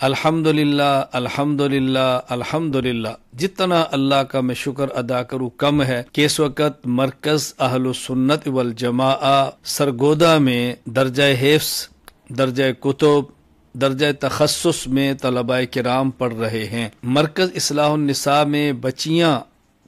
الحمدللہ الحمدللہ الحمدللہ، جتنا اللہ کا میں شکر ادا کروں کم ہے کہ اس وقت مرکز اہل السنت والجماعہ سرگودا میں درجہ حفظ، درجہ کتب، درجہ تخصص میں طلباء کرام پڑھ رہے ہیں۔ مرکز اصلاح النساء میں بچیاں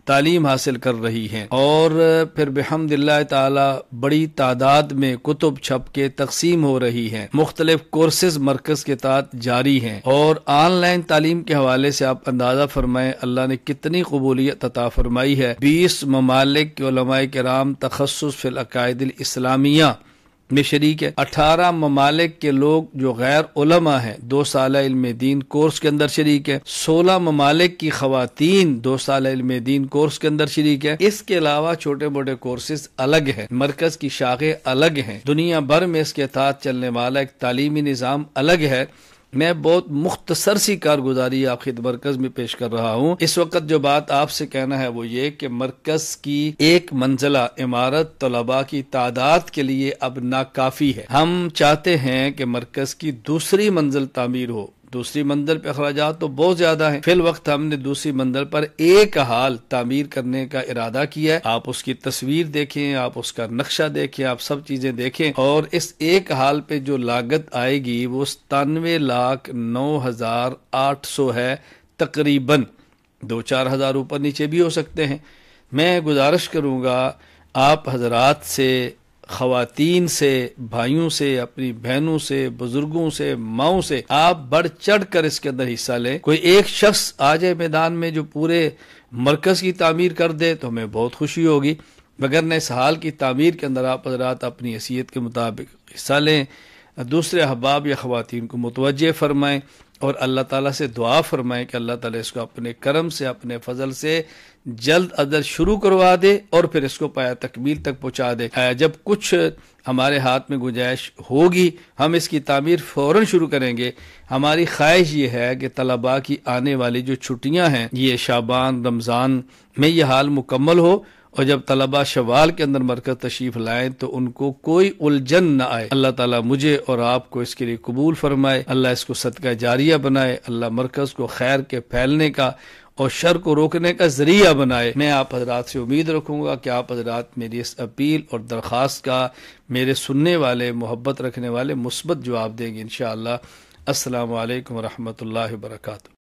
تعلیم حاصل کر رہی ہیں، اور پھر بحمد اللہ تعالی بڑی تعداد میں کتب چھپ کے تقسیم ہو رہی ہیں۔ مختلف کورسز مرکز کے تحت جاری ہیں، اور آن لائن تعلیم کے حوالے سے آپ اندازہ فرمائیں اللہ نے کتنی قبولیت عطا فرمائی ہے۔ 20 ممالک کے علماء کرام تخصص فی العقائد الاسلامیہ میں شریک ہے۔ 18 ممالک کے لوگ جو غیر علماء ہیں 2 سالہ علم دین کورس کے اندر شریک ہے۔ 16 ممالک کی خواتین 2 سالہ علم دین کورس کے اندر شریک ہے۔ اس کے علاوہ چھوٹے موٹے کورسز الگ ہیں، مرکز کی شاخیں الگ ہیں، دنیا بھر میں اس کے تحت چلنے والا ایک تعلیمی نظام الگ ہے۔ میں بہت مختصر سی کارگزاری آپ خدمت مرکز میں پیش کر رہا ہوں۔ اس وقت جو بات آپ سے کہنا ہے وہ یہ کہ مرکز کی ایک منزلہ عمارت طلباء کی تعداد کے لیے اب ناکافی ہے۔ ہم چاہتے ہیں کہ مرکز کی دوسری منزل تعمیر ہو۔ دوسری منزل پہ اخراجات تو بہت زیادہ ہیں، فی الوقت ہم نے دوسری منزل پر ایک ہال تعمیر کرنے کا ارادہ کیا ہے۔ آپ اس کی تصویر دیکھیں، آپ اس کا نقشہ دیکھیں، آپ سب چیزیں دیکھیں، اور اس ایک ہال پہ جو لاگت آئے گی وہ 97,09,800 ہے تقریباً، 2-4 ہزار اوپر نیچے بھی ہو سکتے ہیں۔ میں گزارش کروں گا آپ حضرات سے، خواتین سے، بھائیوں سے، اپنی بہنوں سے، بزرگوں سے، ماؤں سے، آپ بڑھ چڑھ کر اس کے اندر حصہ لیں۔ کوئی ایک شخص آ جائے میدان میں جو پورے مرکز کی تعمیر کر دے تو ہمیں بہت خوشی ہوگی، وگرنہ اس حال کی تعمیر کے اندر آپ حضرات اپنی حیثیت کے مطابق حصہ لیں، دوسرے احباب یا خواتین کو متوجہ فرمائیں، اور اللہ تعالیٰ سے دعا فرمائیں کہ اللہ تعالیٰ اس کو اپنے کرم سے، اپنے فضل سے جلد ازل شروع کروا دے، اور پھر اس کو پایہ تکمیل تک پہنچا دے۔ جب کچھ ہمارے ہاتھ میں گنجائش ہوگی ہم اس کی تعمیر فوراً شروع کریں گے۔ ہماری خواہش یہ ہے کہ طلباء کی آنے والی جو چھٹیاں ہیں یہ شعبان، رمضان میں یہ حال مکمل ہو، اور جب طلباء شوال کے اندر مرکز تشریف لائیں تو ان کو کوئی الجھن نہ آئے۔ اللہ تعالیٰ مجھے اور آپ کو اس کے لیے قبول فرمائے، اللہ اس کو صدقہ جاریہ بنائے، اللہ مرکز کو خیر کے پھیلنے کا اور شر کو روکنے کا ذریعہ بنائے۔ میں آپ حضرات سے امید رکھوں گا کہ آپ حضرات میری اس اپیل اور درخواست کا میرے سننے والے، محبت رکھنے والے مثبت جواب دیں گے انشاءاللہ۔ السلام علیکم ورحمۃ اللہ وبرکاتہ۔